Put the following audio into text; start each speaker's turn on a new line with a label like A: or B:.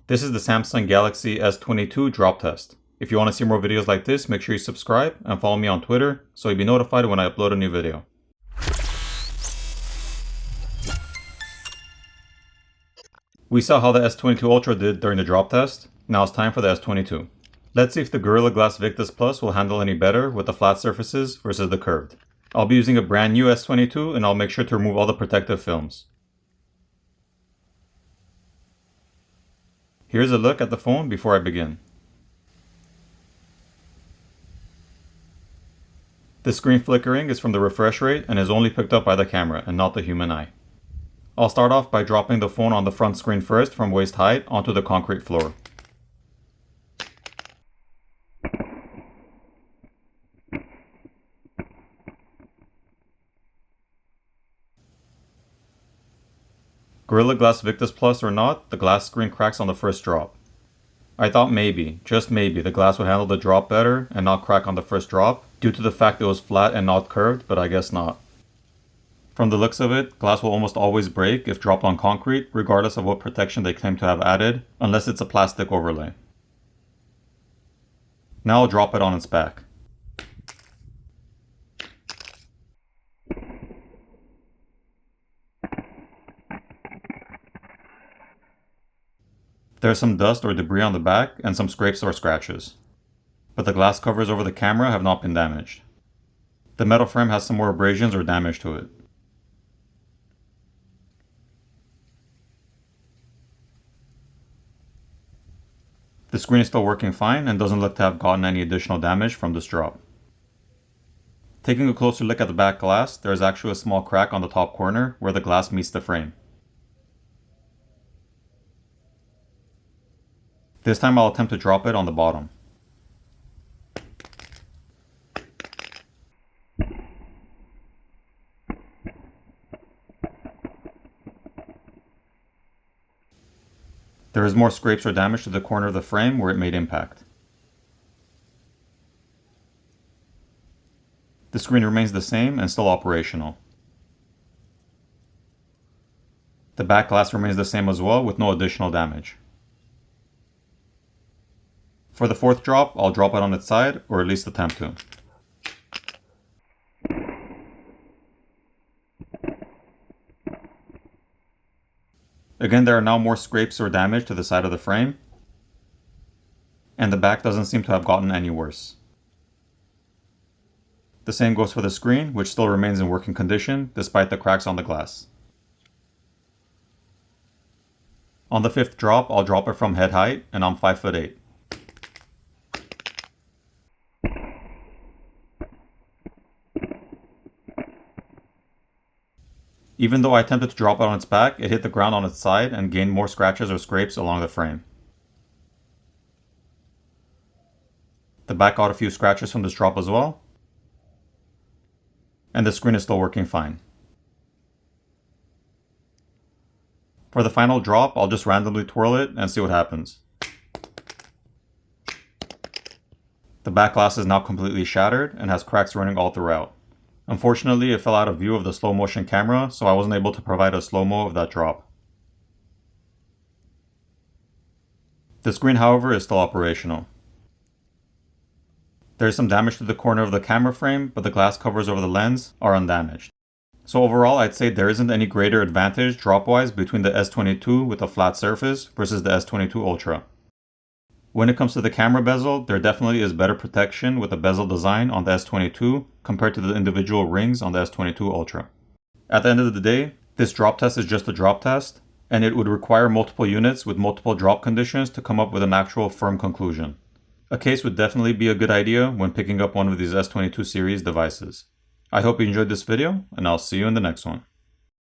A: This is the Samsung Galaxy S22 drop test. If you want to see more videos like this, make sure you subscribe and follow me on Twitter so you'll be notified when I upload a new video. We saw how the S22 Ultra did during the drop test. Now it's time for the S22. Let's see if the Gorilla Glass Victus Plus will handle any better with the flat surfaces versus the curved. I'll be using a brand new S22 and I'll make sure to remove all the protective films. Here's a look at the phone before I begin. The screen flickering is from the refresh rate and is only picked up by the camera and not the human eye. I'll start off by dropping the phone on the front screen first from waist height onto the concrete floor. Gorilla Glass Victus Plus or not, the glass screen cracks on the first drop. I thought maybe, just maybe, the glass would handle the drop better and not crack on the first drop due to the fact it was flat and not curved, but I guess not. From the looks of it, glass will almost always break if dropped on concrete, regardless of what protection they claim to have added, unless it's a plastic overlay. Now I'll drop it on its back. There's some dust or debris on the back and some scrapes or scratches. But the glass covers over the camera have not been damaged. The metal frame has some more abrasions or damage to it. The screen is still working fine and doesn't look to have gotten any additional damage from this drop. Taking a closer look at the back glass, there is actually a small crack on the top corner where the glass meets the frame. This time I'll attempt to drop it on the bottom. There is more scrapes or damage to the corner of the frame where it made impact. The screen remains the same and still operational. The back glass remains the same as well with no additional damage. For the fourth drop, I'll drop it on its side, or at least attempt to. Again, there are now more scrapes or damage to the side of the frame, and the back doesn't seem to have gotten any worse. The same goes for the screen, which still remains in working condition despite the cracks on the glass. On the fifth drop, I'll drop it from head height, and I'm 5'8". Even though I attempted to drop it on its back, it hit the ground on its side and gained more scratches or scrapes along the frame. The back got a few scratches from this drop as well, and the screen is still working fine. For the final drop, I'll just randomly twirl it and see what happens. The back glass is now completely shattered and has cracks running all throughout. Unfortunately, it fell out of view of the slow motion camera, so I wasn't able to provide a slow-mo of that drop. The screen, however, is still operational. There is some damage to the corner of the camera frame, but the glass covers over the lens are undamaged. So overall, I'd say there isn't any greater advantage drop-wise between the S22 with a flat surface versus the S22 Ultra. When it comes to the camera bezel, there definitely is better protection with the bezel design on the S22 compared to the individual rings on the S22 Ultra. At the end of the day, this drop test is just a drop test, and it would require multiple units with multiple drop conditions to come up with an actual firm conclusion. A case would definitely be a good idea when picking up one of these S22 series devices. I hope you enjoyed this video, and I'll see you in the next one.